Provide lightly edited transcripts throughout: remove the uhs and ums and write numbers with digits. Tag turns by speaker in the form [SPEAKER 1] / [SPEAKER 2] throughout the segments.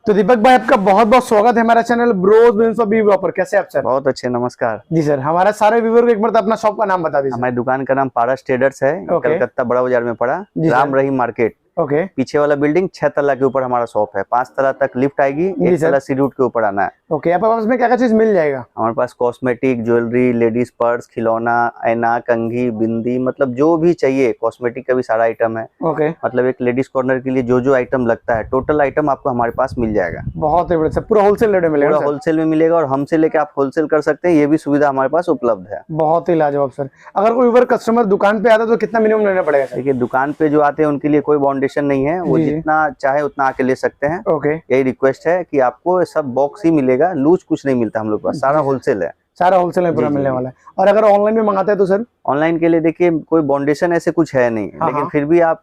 [SPEAKER 1] तो दीपक भाई आपका बहुत बहुत स्वागत है हमारा channel bros business of view पर। कैसे आप सर?
[SPEAKER 2] बहुत अच्छे, नमस्कार
[SPEAKER 1] जी सर। हमारा सारे व्यूअर को एक बार अपना शॉप का नाम बता दीजिए।
[SPEAKER 2] हमारी दुकान का नाम पारस ट्रेडर्स है। कलकत्ता बड़ा बाजार में पड़ा, राम रहीम मार्केट।
[SPEAKER 1] ओके।
[SPEAKER 2] पीछे वाला बिल्डिंग 6 तला के ऊपर हमारा शॉप है। 5 तला तक लिफ्ट आएगी, 1 तला सीढ़ी उठ के ऊपर आना है।
[SPEAKER 1] ओके। आप पास में क्या क्या चीज मिल जाएगा?
[SPEAKER 2] हमारे पास कॉस्मेटिक, ज्वेलरी, लेडीज पर्स, खिलौना, ऐना, कंघी, बिंदी, मतलब जो भी चाहिए कॉस्मेटिक का भी सारा आइटम है।
[SPEAKER 1] ओके।
[SPEAKER 2] मतलब एक लेडीज कॉर्नर के लिए जो जो आइटम लगता है टोटल आइटम आपको हमारे पास मिल जाएगा।
[SPEAKER 1] बहुत ही बढ़िया, पूरा होलसेल रेट में मिलेगा।
[SPEAKER 2] पूरा होलसेल में मिलेगा और हमसे लेके आप होलसेल कर सकते हैं, ये भी सुविधा हमारे पास उपलब्ध है।
[SPEAKER 1] बहुत ही लाजवाब सर। अगर कोई व्यूअर कस्टमर दुकान पे आता है तो कितना मिनिमम लेना पड़ेगा सर?
[SPEAKER 2] देखिए, दुकान पे जो आते हैं उनके लिए कोई बाउंडेशन नहीं है, वो जितना चाहे उतना आके ले सकते हैं।
[SPEAKER 1] ओके।
[SPEAKER 2] यही रिक्वेस्ट है कि आपको सब बॉक्स ही मिलेगा, लूज कुछ नहीं मिलता हम लोग पास, सारा होलसेल है।
[SPEAKER 1] सारा होलसेल में पूरा मिलने वाला है। और अगर ऑनलाइन में मंगाते हैं तो सर?
[SPEAKER 2] ऑनलाइन के लिए देखिए कोई बाउंडेशन ऐसे कुछ है नहीं, लेकिन फिर भी आप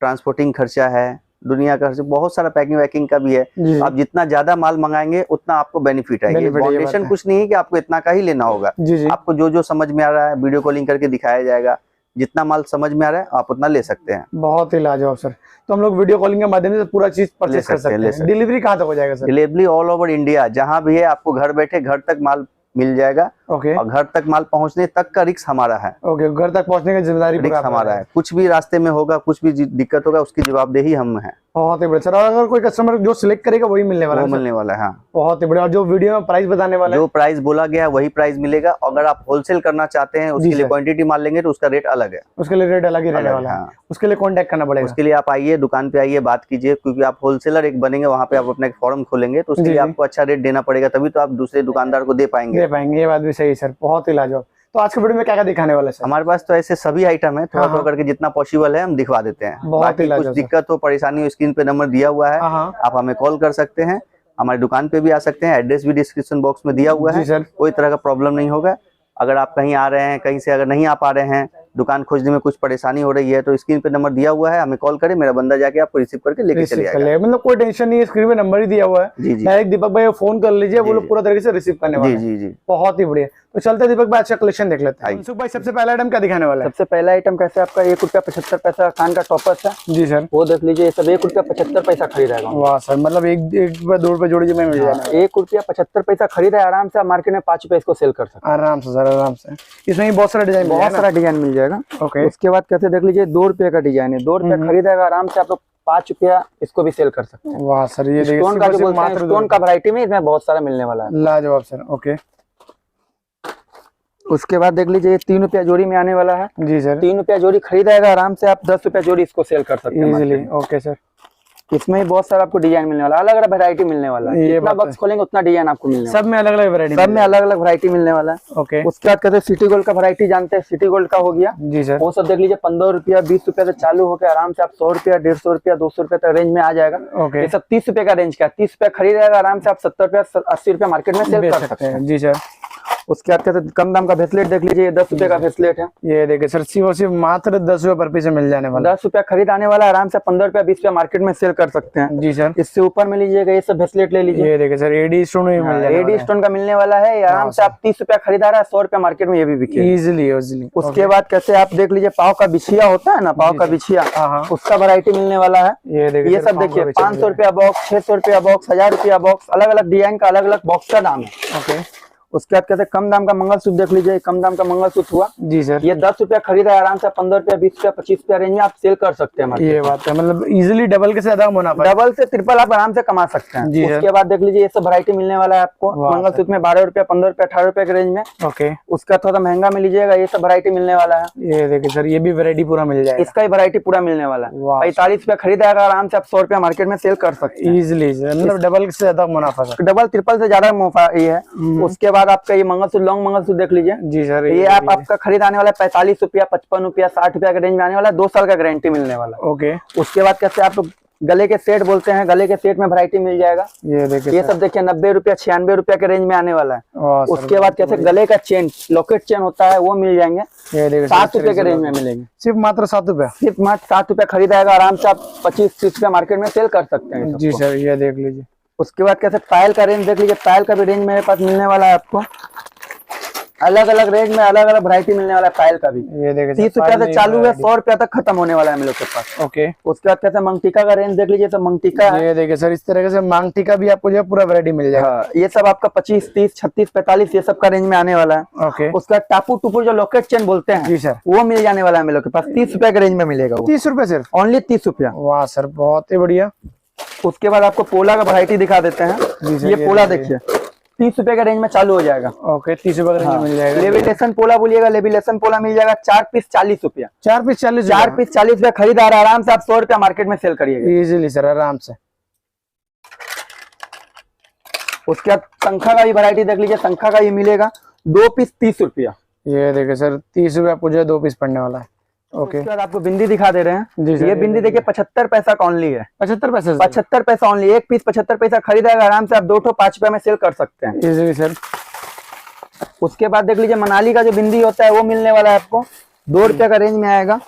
[SPEAKER 2] ट्रांसपोर्टिंग खर्चा है, दुनिया का खर्चा, बहुत सारा पैकिंग वैकिंग का भी है। तो आप जितना ज्यादा माल मंगाएंगे उतना आपको बेनिफिट है। बाउंडेशन कुछ नहीं है कि आपको इतना का ही लेना होगा। आपको जो जो समझ में आ रहा है वीडियो कॉलिंग करके दिखाया जाएगा, जितना माल समझ में आ रहा है आप उतना ले सकते हैं।
[SPEAKER 1] बहुत ही लाजवाब सर। तो हम लोग वीडियो कॉलिंग के माध्यम से पूरा चीज परचेस कर सकते हैं। डिलीवरी कहाँ तक हो जाएगा sir?
[SPEAKER 2] Delivery all over India, जहाँ भी है आपको घर बैठे घर तक माल मिल जाएगा।
[SPEAKER 1] ओके।
[SPEAKER 2] और घर तक माल पहुंचने तक का रिस्क हमारा है।
[SPEAKER 1] ओके। घर तक पहुंचने की जिम्मेदारी
[SPEAKER 2] रिस्क हमारा है। कुछ भी रास्ते में होगा, कुछ भी दिक्कत होगा, उसकी जवाबदेही हम है।
[SPEAKER 1] बहुत ही बढ़िया सर। और अगर कोई कस्टमर जो सिलेक्ट करेगा वही मिलने वाला है?
[SPEAKER 2] मिलने वाला है, हाँ।
[SPEAKER 1] बहुत ही बढ़िया। और जो वीडियो में प्राइस बताने वाला है,
[SPEAKER 2] जो प्राइस बोला गया है वही प्राइस मिलेगा। अगर आप होलसेल करना चाहते हैं, उसके लिए क्वांटिटी माल लेंगे तो उसका रेट अलग है।
[SPEAKER 1] उसके लिए रेट अलग ही रहने वाला है। उसके लिए कॉन्टेक्ट करना पड़ेगा।
[SPEAKER 2] उसके लिए आप आइए, दुकान पे आइए, बात कीजिए, क्योंकि आप होलसेलर एक बनेंगे, वहाँ पे आप अपना एक फॉर्म खोलेंगे तो उसके लिए आपको अच्छा रेट देना पड़ेगा, तभी तो आप दूसरे दुकानदार को दे पाएंगे।
[SPEAKER 1] ये बात भी सही है सर। बहुत ही लाजवाब। तो आज के वीडियो में क्या क्या दिखाने वाला है?
[SPEAKER 2] हमारे पास तो ऐसे सभी आइटम है, थोड़ा थोड़ा करके जितना पॉसिबल है हम दिखवा देते हैं। बाकी कुछ दिक्कत हो, परेशानी हो, स्क्रीन पे नंबर दिया हुआ है, आप हमें कॉल कर सकते हैं। हमारी दुकान पे भी आ सकते हैं, एड्रेस भी डिस्क्रिप्शन बॉक्स में दिया हुआ है। कोई तरह का प्रॉब्लम नहीं होगा। अगर आप कहीं आ रहे हैं, कहीं से अगर नहीं आ पा रहे हैं, दुकान खोजने में कुछ परेशानी हो रही है, तो स्क्रीन पे नंबर दिया हुआ है, हमें कॉल करें, मेरा बंदा जाके आपको रिसीव करके लेके चले जाएगा।
[SPEAKER 1] मतलब कोई टेंशन नहीं है, स्क्रीन पे नंबर ही दिया हुआ है। डायरेक्ट दीपक भाई फोन कर लीजिए, वो लोग पूरा तरीके से रिसीव करने वाले हैं।
[SPEAKER 2] जी।
[SPEAKER 1] बहुत ही बढ़िया। तो चलते हैं दीपक भाई, अच्छा कलेक्शन देख लेते हैं। भाई सबसे पहला आइटम क्या दिखाने वाला है?
[SPEAKER 2] सबसे पहला आइटम कैसे आपका 1 रुपया 75 पैसा कान का टॉपर्स है।
[SPEAKER 1] जी सर।
[SPEAKER 2] वो देख लीजिए, सब 1 रुपया 75 पैसा खरीदेगा।
[SPEAKER 1] वाह सर, मतलब 1 रुपया 2 रुपये जोड़ी में मिल जाएगा।
[SPEAKER 2] 1 रुपया 75 पैसा खरीदा है, आराम से आप मार्केट में 5 रुपए इसको सेल कर सकते हैं।
[SPEAKER 1] आराम से सर, आराम से। इसमें बहुत सारा डिजाइन
[SPEAKER 2] मिल जाएगा।
[SPEAKER 1] ओके।
[SPEAKER 2] उसके बाद कैसे देख लीजिए, 2 रुपये का डिजाइन है, 2 रुपया खरीदेगा, आराम से आप लोग 5 रुपया इसको भी सेल कर सकते हैं।
[SPEAKER 1] वाह सर, ये
[SPEAKER 2] स्टोन का जो बोलते हैं, स्टोन का वैरायटी में इसमें बहुत सारा मिलने वाला है।
[SPEAKER 1] लाजवाब सर। ओके।
[SPEAKER 2] उसके बाद देख लीजिए, 3 रुपया जोड़ी में आने वाला है।
[SPEAKER 1] जी सर।
[SPEAKER 2] 3 रुपया जोड़ी खरीदेगा, आराम से आप 10 रुपया जोड़ी इसको सेल कर सकते हैं
[SPEAKER 1] इजीली। Okay sir.
[SPEAKER 2] इसमें ही बहुत सारा आपको डिजाइन मिलने वाला है, अलग अलग वैरायटी मिलने वाला है। जितना बॉक्स खोलेंगे उतना डिजाइन आपको मिलने वाला है।
[SPEAKER 1] सब में अलग अलग वैरायटी,
[SPEAKER 2] सब में अलग अलग वैरायटी मिलने वाला है।
[SPEAKER 1] ओके।
[SPEAKER 2] उसके बाद कहते हैं सिटी गोल्ड का वैरायटी, जानते हैं सिटी गोल्ड का हो गया।
[SPEAKER 1] जी सर।
[SPEAKER 2] वो सब देख लीजिए, 15 रुपया 20 रुपया से चालू होकर आराम से आप 100 रुपया 150 रुपया 200 रुपया तक रेंज में आ जाएगा।
[SPEAKER 1] ओके।
[SPEAKER 2] ये सब 30 रुपए का रेंज का, 30 रुपया खरीदेगा, आराम से आप 70 रुपया 80 रुपया मार्केट में सेल कर सकते हैं।
[SPEAKER 1] जी सर।
[SPEAKER 2] उसके बाद कहते हैं कम दाम का ब्रेसलेट देख लीजिए, 10 रुपए का ब्रेसलेट है।
[SPEAKER 1] ये देखिए सर, सिर्फ मात्र 10 रुपए पर पीस मिल जाने वाला।
[SPEAKER 2] 10 रुपया खरीद आने वाला, आराम से 15 रुपया 20 रुपया मार्केट में सेल कर सकते हैं।
[SPEAKER 1] जी सर।
[SPEAKER 2] इससे ऊपर में लीजिएगा, ये सब ब्रेसलेट ले लीजिए।
[SPEAKER 1] ये देखिए सर, एडी स्टोन भी मिल जाएगा।
[SPEAKER 2] एडी स्टोन का मिलने वाला है, आराम से आप 30 रुपया खरीदा रहा है, 100 रुपया मार्केट में ये भी बिके
[SPEAKER 1] इजीली।
[SPEAKER 2] उसके बाद कैसे आप देख लीजिए, पाव का बिछिया होता है ना, पाव का बिछिया, उसका वैरायटी मिलने वाला है। ये सब देखिए, 500 रुपया बॉक्स, 600 रुपया बॉक्स, 1000 रुपया बॉक्स, अलग अलग डिजाइन का अलग अलग बॉक्स का दाम है।
[SPEAKER 1] ओके।
[SPEAKER 2] उसके बाद कहते हैं कम दाम का मंगलसूत्र देख लीजिए, कम दाम का मंगलसूत्र हुआ।
[SPEAKER 1] जी सर।
[SPEAKER 2] ये 10 रुपया खरीदा है, आराम से 15 रुपया 20 रुपया 25 रुपया रेंज में आप सेल कर सकते हैं।
[SPEAKER 1] ये बात है, मतलब इजीली डबल के से ज्यादा मुनाफा,
[SPEAKER 2] डबल से ट्रिपल आप आराम से कमा सकते हैं। उसके बाद देख लीजिए, ये सब वैरायटी मिलने वाला है आपको मंगलसूत्र में 12 रुपया 15 रुपया 18 रुपया के रेंज में।
[SPEAKER 1] ओके।
[SPEAKER 2] उसका थोड़ा महंगा में लीजिएगा, ये सब वैरायटी मिलने वाला है।
[SPEAKER 1] ये देखिए सर, ये भी वैरायटी पूरा मिल जाएगा,
[SPEAKER 2] इसका ही वैरायटी पूरा मिलने वाला है। 45 रुपया खरीदेगा, आराम से आप 100 रुपया मार्केट में सेल कर सकते हैं
[SPEAKER 1] इजीली। मतलब डबल से ज्यादा मुनाफा,
[SPEAKER 2] डबल ट्रिपल से ज्यादा मुनाफा ये है। उसके बाद आपका ये मंगलसूत्र, लॉन्ग मंगलसूत्र देख लीजिए।
[SPEAKER 1] जी सर।
[SPEAKER 2] ये आपका खरीद आने वाला है 45 रुपया 55 रुपया 60 रुपया के रेंज में आने वाला है, 2 साल का गारंटी मिलने वाला है।
[SPEAKER 1] ओके।
[SPEAKER 2] उसके बाद कैसे आप गले के सेट बोलते हैं, गले के सेट में वैरायटी मिल जाएगा।
[SPEAKER 1] ये देखिए,
[SPEAKER 2] ये सब देखिए 90 रुपया 96 रुपया के रेंज में आने वाला है। उसके बाद कैसे गले का चेन, लॉकेट चेन होता है, वो मिल जाएंगे।
[SPEAKER 1] ये देखिए
[SPEAKER 2] 7 रुपए के रेंज में मिलेंगे,
[SPEAKER 1] सिर्फ मात्र 7 रुपया,
[SPEAKER 2] सिर्फ मात्र 7 रुपया खरीदाएगा, आराम से आप 25-30 रुपया मार्केट में सेल कर सकते हैं।
[SPEAKER 1] जी सर, ये देख लीजिए।
[SPEAKER 2] उसके बाद कैसे पायल का रेंज देख लीजिए, पायल का भी रेंज मेरे पास मिलने वाला है आपको। अलग अलग रेंज में अलग अलग वैरायटी मिलने वाला है पायल का भी।
[SPEAKER 1] ये देखिए
[SPEAKER 2] 30 रुपया से चालू है, 100 रुपया तक खत्म होने वाला है हम लोग के पास।
[SPEAKER 1] ओके,
[SPEAKER 2] उसके बाद कैसे मंगटिका का रेंज देख लीजिए, तो मंगटिका
[SPEAKER 1] ये देखिए सर, इस तरह से मांग टीका भी आपको जो है पूरा वैरायटी मिल जाएगा।
[SPEAKER 2] हाँ, ये सब आपका 25, 30, 36, 45 ये सब का रेंज में आने वाला है।
[SPEAKER 1] ओके,
[SPEAKER 2] उसके बाद टापू टूपुर जो लॉकेट चेन बोलते हैं
[SPEAKER 1] जी सर,
[SPEAKER 2] वो मिल जाने वाला है हम लोग के पास। 30 रुपया के रेंज में मिलेगा वो,
[SPEAKER 1] 30 रुपए सिर्फ,
[SPEAKER 2] ओनली 30 रुपया।
[SPEAKER 1] वाह सर, बहुत ही बढ़िया।
[SPEAKER 2] उसके बाद आपको पोला का वैरायटी दिखा देते हैं।
[SPEAKER 1] सर,
[SPEAKER 2] ये पोला देखिए 30 रुपए का रेंज में चालू हो जाएगा।
[SPEAKER 1] ओके, 30 रुपए का रेंज में मिल जाएगा।
[SPEAKER 2] लेविलेशन पोला बोलिएगा, लेविलेशन पोला मिल जाएगा 4 पीस 40 रुपया।
[SPEAKER 1] 4 पीस 40,
[SPEAKER 2] 4 पीस 40 रुपया खरीदार आराम से आप 100 रुपया मार्केट में सेल करिएगा
[SPEAKER 1] इजीली सर, आराम से।
[SPEAKER 2] उसके बाद शंखा का भी वैरायटी देख लीजिए, शंखा का ये मिलेगा 2 पीस 30 रुपया।
[SPEAKER 1] ये देखिए सर, 30 रुपए आपको जो है 2 पीस पड़ने वाला है। ओके,
[SPEAKER 2] उसके बाद आपको बिंदी दिखा दे रहे हैं
[SPEAKER 1] जी सर।
[SPEAKER 2] ये बिंदी देखिए 75 पैसा का ओनली है।
[SPEAKER 1] 75 पैसे,
[SPEAKER 2] 75 पैसा ओनली, एक पीस 75 पैसा खरीदेगा आराम से आप 2 ठो 5 रुपया में सेल कर सकते हैं
[SPEAKER 1] इजीली सर।
[SPEAKER 2] उसके बाद देख लीजिए मनाली का जो बिंदी होता है वो मिलने वाला है आपको 2 रुपया का रेंज में आएगा।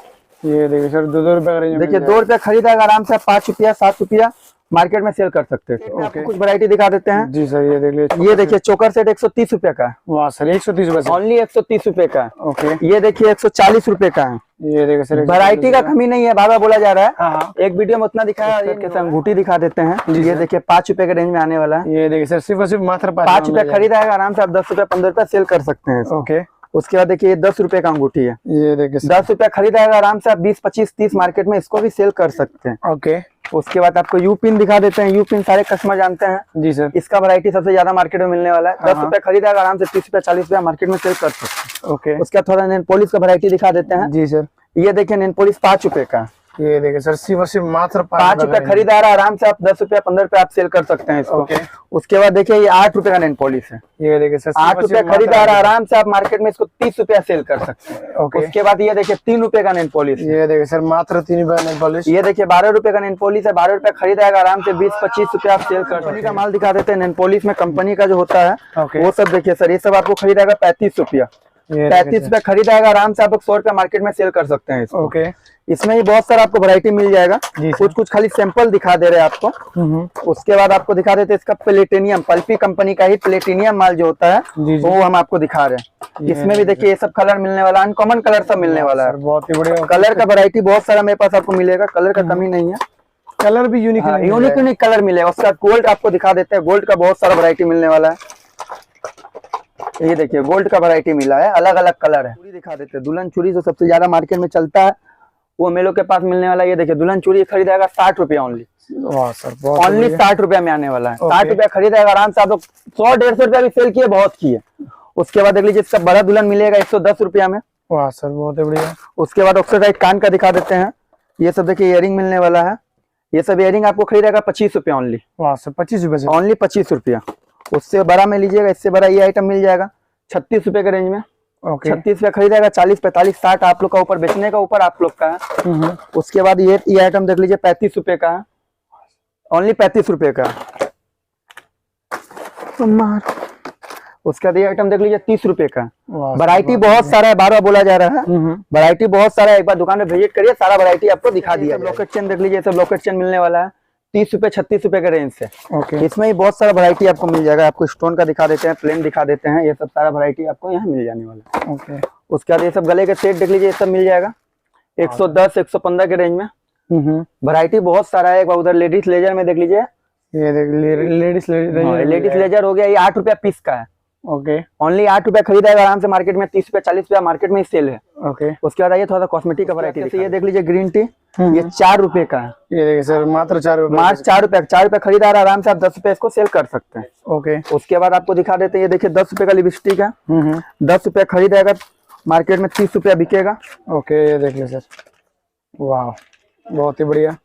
[SPEAKER 1] ये देखिए सर, 2 रुपए का रेंज।
[SPEAKER 2] देखिए 2 रुपया खरीदेगा आराम से 5 रुपया 7 रुपया मार्केट में सेल कर सकते हैं। आपको कुछ वैरायटी दिखा देते हैं।
[SPEAKER 1] जी सर, ये देख लीजिए,
[SPEAKER 2] ये देखिए चोकर सेट 130 रुपए का है।
[SPEAKER 1] वाह सर, 130 रुपए,
[SPEAKER 2] ओनली 130 रुपए का है।
[SPEAKER 1] ओके,
[SPEAKER 2] ये देखिए 140 रुपए का है।
[SPEAKER 1] ये देखिए सर,
[SPEAKER 2] वैरायटी का कमी नहीं है, बाबा बोला जा रहा है।
[SPEAKER 1] हाँ,
[SPEAKER 2] एक वीडियो में उतना दिखाया, कैसे अंगूठी दिखा देते हैं। ये देखिए 5 रुपए के रेंज में आने वाला है।
[SPEAKER 1] ये देखिए सर, सिर्फ और सिर्फ मात्र
[SPEAKER 2] 5 रुपया खरीदाएगा आराम से आप 10 रुपया 15 रुपया सेल कर सकते हैं।
[SPEAKER 1] ओके,
[SPEAKER 2] उसके बाद देखिए 10 रुपए का अंगूठी है।
[SPEAKER 1] ये देखिए सर,
[SPEAKER 2] 10 रुपया खरीदाएगा आराम से आप 20, 25, 30 मार्केट में इसको भी सेल कर सकते हैं।
[SPEAKER 1] ओके।
[SPEAKER 2] उसके बाद आपको यू पिन दिखा देते हैं। यू पिन सारे कस्टमर जानते हैं।
[SPEAKER 1] जी सर।
[SPEAKER 2] इसका वैरायटी सबसे ज्यादा मार्केट में मिलने वाला है। 10 रुपया खरीदाएगा आराम से 30 रुपया 40 रुपया मार्केट में सेल कर सकते हैं।
[SPEAKER 1] ओके,
[SPEAKER 2] उसके बाद थोड़ा नेल पॉलिश का वैरायटी दिखा देते हैं।
[SPEAKER 1] जी सर।
[SPEAKER 2] ये देखिए नेल पॉलिश 5 रुपए का।
[SPEAKER 1] ये देखिए सर, सिर्फ और सिर्फ मात्र
[SPEAKER 2] 5 रुपया खरीदार आराम से आप 10 रुपया 15 रुपया आप सेल कर सकते हैं इसको। उसके बाद देखिए ये 8 रुपए का नेल पॉलिश है।
[SPEAKER 1] ये देखिए सर,
[SPEAKER 2] 8 रुपया खरीदार आराम से आप मार्केट में इसको 30 रुपया सेल कर सकते हैं।
[SPEAKER 1] ओके।
[SPEAKER 2] उसके बाद ये देखिए 3 रुपए का नेल पॉलिश।
[SPEAKER 1] ये देखिए सर, मात्र 3 रुपए नेल पॉलिश।
[SPEAKER 2] ये देखिए 12 रुपए का नेल पॉलिश है। 12 रुपया खरीदाएगा आराम से 20-25 रुपया आप सेल कर सकते हैं। का माल दिखा देते हैं। नेल पॉलिश में कंपनी का जो होता है वो सब देखिए सर, ये सब आपको खरीदाएगा 35 रुपया। 35 रुपया खरीदाएगा आराम से आप 100 रुपया मार्केट में सेल कर सकते हैं इसको।
[SPEAKER 1] ओके।
[SPEAKER 2] इसमें ही बहुत सारा आपको वैरायटी मिल जाएगा। कुछ खाली सैंपल दिखा दे रहे हैं आपको। उसके बाद आपको दिखा देते हैं इसका प्लेटिनियम, पल्पी कंपनी का ही प्लेटिनियम माल जो होता है वो हम आपको दिखा रहे हैं। इसमें भी देखिए ये सब कलर मिलने वाला है, अनकॉमन कलर सब मिलने वाला है।
[SPEAKER 1] बहुत ही बढ़िया
[SPEAKER 2] कलर का वैरायटी बहुत सारा मेरे पास आपको मिलेगा, कलर का कमी नहीं है।
[SPEAKER 1] कलर भी यूनिक
[SPEAKER 2] यूनिक कलर मिलेगा। उसका गोल्ड आपको दिखा देते हैं। गोल्ड का बहुत सारा वैरायटी मिलने वाला है। ये देखिए गोल्ड का वैरायटी मिला है, अलग अलग कलर है। चूड़ी दिखा देते हैं। दुल्हन चूड़ी जो सबसे ज्यादा मार्केट में चलता है वो मेलों के पास मिलने वाला है। ये देखिए दुल्हन चूड़ी खरीदेगा 60 रुपया ओनली।
[SPEAKER 1] वाह सर, बहुत
[SPEAKER 2] ओनली 60 रुपया में आने वाला है। 60 रुपया खरीदेगा आराम से आप 100-150 रुपया भी सेल किए, बहुत किए। उसके बाद देख लीजिए इसका बड़ा दुल्हन मिलेगा 110 रुपया में।
[SPEAKER 1] वाह सर, बहुत ही बढ़िया।
[SPEAKER 2] उसके बाद ऑक्सीडाइज कान का दिखा देते हैं। ये सब देखिए इयरिंग मिलने वाला है। ये सब इयरिंग आपको खरीदेगा 25 रुपया ओनली।
[SPEAKER 1] वाह सर, 25 रुपए से
[SPEAKER 2] ओनली 25 रुपया। उससे बड़ा में लीजिएगा, इससे बड़ा ये आइटम मिल जाएगा 36 रुपए के रेंज में।
[SPEAKER 1] ओके।
[SPEAKER 2] 36 रुपया खरीदेगा, 40, 45, 60 आप लोग का ऊपर, बेचने का ऊपर आप लोग का है। उसके बाद ये आइटम देख लीजिए 35 रुपए का है। ओनली 35 रुपए का। उसका ये आइटम देख लीजिए 30 रुपए का। वैरायटी बहुत सारा है, बार-बार बोला जा रहा है। वैरायटी बहुत सारा है, एक बार दुकान में विजिट करिए, सारा वैरायटी आपको दिखा दिया। लॉकेट चेन देख लीजिए, सब लॉकेट चेन मिलने वाला है 30 रुपए 36 रुपए के रेंज से।
[SPEAKER 1] ओके।
[SPEAKER 2] इसमें ही बहुत सारा वैरायटी आपको मिल जाएगा। आपको स्टोन का दिखा देते हैं, प्लेन दिखा देते हैं। ये सब सारा वैरायटी आपको यहाँ मिल जाने वाला है।
[SPEAKER 1] ओके।
[SPEAKER 2] उसके बाद ये सब गले के सेट देख लीजिए, ये सब मिल जाएगा 110, 115 के रेंज में। वैरायटी बहुत सारा है। एक बार उधर लेडीज लेजर में देख लीजिए।
[SPEAKER 1] ये देख
[SPEAKER 2] लेडीज लेजर हो गया, ये 8 रुपया पीस का है।
[SPEAKER 1] ओके।
[SPEAKER 2] ओनली 8 रुपया खरीदेगा आराम से मार्केट में 30 रुपया 40 रुपया मार्केट में सेल है।
[SPEAKER 1] ओके।
[SPEAKER 2] उसके बाद आइए थोड़ा सा कॉस्मेटिक का वैरायटी। ये देख लीजिए ग्रीन टी, ये 4 रुपए का है।
[SPEAKER 1] ये देखिए सर, मात्र 4 रुपए।
[SPEAKER 2] मार्च 4 रुपया, 4 रुपया खरीदार आराम से आप 10 रुपए इसको सेल कर सकते हैं।
[SPEAKER 1] ओके।
[SPEAKER 2] उसके बाद आपको दिखा देते हैं, ये देखिए 10 रुपए का लिपस्टिक है। 10 रुपया खरीदेगा मार्केट में 30 रुपया बिकेगा।
[SPEAKER 1] ओके। ये देख लीजिए सर, वाह, बहुत ही बढ़िया।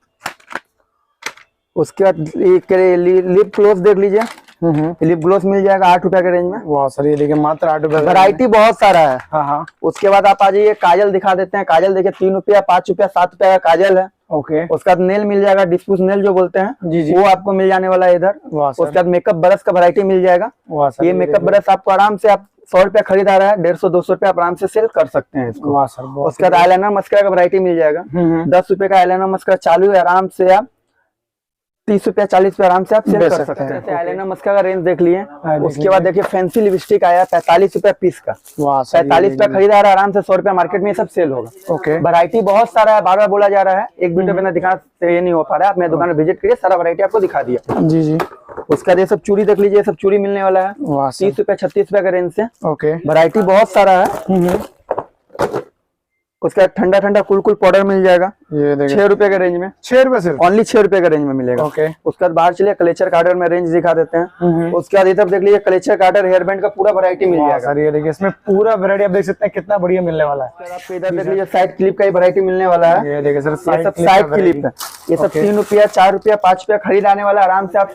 [SPEAKER 2] उसके बाद लिप ग्लोस देख लीजिए। लिप ग्लोस मिल जाएगा 8 रुपया के रेंज में।
[SPEAKER 1] वाह सर, ये देखिए मात्र 8 रुपए।
[SPEAKER 2] वैरायटी बहुत सारा है।
[SPEAKER 1] हाँ।
[SPEAKER 2] उसके बाद आप आ जाइए, काजल दिखा देते हैं। काजल देखिए 3 रुपया, 5 रुपया, 7 रुपया का काजल है।
[SPEAKER 1] ओके।
[SPEAKER 2] उसके बाद नेल मिल जाएगा, डिस्पूस नेल जो बोलते हैं,
[SPEAKER 1] जी।
[SPEAKER 2] वो आपको मिल जाने वाला है इधर। उसके बाद मेकअप ब्रश का वैरायटी मिल जाएगा। ये मेकअप ब्रश आपको आराम से आप 100 रुपया खरीदा रहा है, 150-200 रुपया आराम से सेल कर सकते हैं इसको।
[SPEAKER 1] वाह सर,
[SPEAKER 2] उसके बाद आईलाइनर मस्करा का वैरायटी मिल जाएगा। 10 रुपए का आईलाइनर मस्करा चालू है, आराम से आप
[SPEAKER 3] 30 रुपया 40 रुपया आराम से आप सेल कर सकते हैं। जैसे आईलाइनर मस्का का रेंज देख लिए। उसके बाद देखिए फैंसी लिपस्टिक आया 45 रुपया पीस का। 45 रुपया खरीदा रहा आराम से 100 रुपया मार्केट में सब सेल होगा।
[SPEAKER 1] ओके,
[SPEAKER 3] वैरायटी बहुत सारा है, बार बार बोला जा रहा है, एक वीडियो में दिखा ये नहीं हो पा रहा है। आप मेरे दुकान में विजिट करिए, सारा वैरायटी आपको दिखा दिया।
[SPEAKER 1] जी जी।
[SPEAKER 3] उसका ये सब चूड़ी देख लीजिए, सब चूड़ी मिलने वाला है 30 रुपया 36 रुपया का रेंज से।
[SPEAKER 1] ओके,
[SPEAKER 3] वैरायटी बहुत सारा है। उसका ठंडा ठंडा कुल पाउडर मिल जाएगा,
[SPEAKER 1] ये देखिए
[SPEAKER 3] 6 रुपए के रेंज में।
[SPEAKER 1] 6 रुपए सिर्फ,
[SPEAKER 3] ओनली 6 रुपए के रेंज में मिलेगा।
[SPEAKER 1] ओके,
[SPEAKER 3] उसके बाद बाहर चलिए कलेचर कार्डर में रेंज दिखा देते हैं। उसके बाद इधर देख लीजिए कलेचर कार्डर हेयर बैंड का पूरा वैरायटी मिल जाएगा।
[SPEAKER 1] सर ये देखिए इसमें पूरा वैरायटी आप देख सकते हैं, कितना बढ़िया मिलने वाला है।
[SPEAKER 3] आपको इधर देख लीजिए साइड क्लिप का ही वैरायटी मिलने वाला है।
[SPEAKER 1] ये देखिए सर,
[SPEAKER 3] ये सब साइड क्लिप है। ये सब 3 रुपया 4 रुपया 5 रुपया खरीद आने वाला, आराम से आप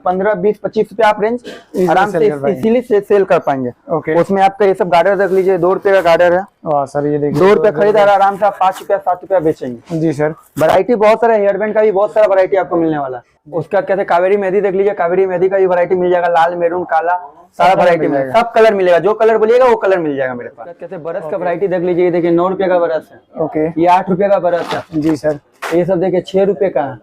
[SPEAKER 3] 15 20 25 रुपया आप रेंज आराम से इसीलिए सेल कर पाएंगे।
[SPEAKER 1] ओके,
[SPEAKER 3] उसमें आपका ये सब गार्डर देख लीजिए, 2 रुपए का गार्डर है।
[SPEAKER 1] वाह सर, ये देखिए
[SPEAKER 3] 2 रुपया खरीद आ रहा, आराम से आप 5 रुपया 7 रुपया बेचेंगे।
[SPEAKER 1] जी सर।
[SPEAKER 3] वैरायटी बहुत सारा, हेयर बैंड का भी बहुत सारा वैरायटी आपको मिलने वाला है। उसका कहते कावेरी मेहंदी देख लीजिए, कावेरी मेहंदी का भी वैरायटी मिल जाएगा, लाल मेरून काला सारा वैरायटी मिलेगा, सब कलर मिलेगा, जो कलर बोलिएगा वो कलर मिल जाएगा मेरे पास। कहते ब्रश का वैरायटी देख लीजिए, देखिए 9 रुपए का ब्रश है।
[SPEAKER 1] ओके,
[SPEAKER 3] ये 8 रुपए का ब्रश है।
[SPEAKER 1] जी सर।
[SPEAKER 3] ये सब देखिए 6 रुपए का है,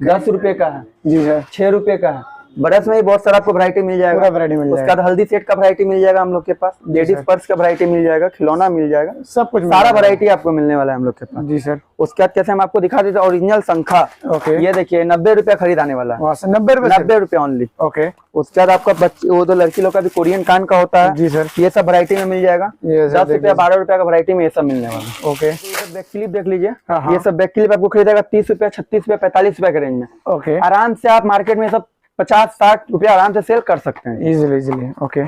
[SPEAKER 3] 10 रुपए का है,
[SPEAKER 1] जी सर।
[SPEAKER 3] 6 रुपए का है। ब्रश में भी बहुत सारा आपको वैरायटी मिल जाएगा,
[SPEAKER 1] पूरा वैरायटी मिल
[SPEAKER 3] उसके
[SPEAKER 1] जाएगा।
[SPEAKER 3] बाद हल्दी सेट का वैरायटी मिल जाएगा हम लोग के पास, लेडीज पर्स का वैरायटी मिल जाएगा, खिलौना मिल जाएगा,
[SPEAKER 1] सब कुछ
[SPEAKER 3] सारा वैरायटी आपको मिलने वाला है हम लोग के पास।
[SPEAKER 1] जी सर।
[SPEAKER 3] उसके बाद कैसे हम आपको दिखा देते हैं ओरिजिनल शंखा।
[SPEAKER 1] ओके,
[SPEAKER 3] ये देखिए 90 रुपया खरीद आने वाला है।
[SPEAKER 1] 90 रुपए,
[SPEAKER 3] 90 रुपया ओनली।
[SPEAKER 1] ओके।
[SPEAKER 3] उसके बाद आपका बच्चे वो तो लड़की लोग का भी कोरियन कान का होता है।
[SPEAKER 1] जी सर।
[SPEAKER 3] ये सब वैरायटी में मिल जाएगा,
[SPEAKER 1] ये
[SPEAKER 3] 10 रुपया 12 रुपया का वैरायटी में ये सब मिलने वाला है।
[SPEAKER 1] ओके,
[SPEAKER 3] बैक क्लिप देख लीजिए,
[SPEAKER 1] हाँ।
[SPEAKER 3] ये सब बैक क्लिप आपको खरीदेगा 30 रुपया 36 रुपया 45 रुपया के रेंज में।
[SPEAKER 1] ओके,
[SPEAKER 3] आराम से आप मार्केट में सब 50 60 रुपया आराम से सेल कर सकते हैं।
[SPEAKER 1] इजीली। ओके।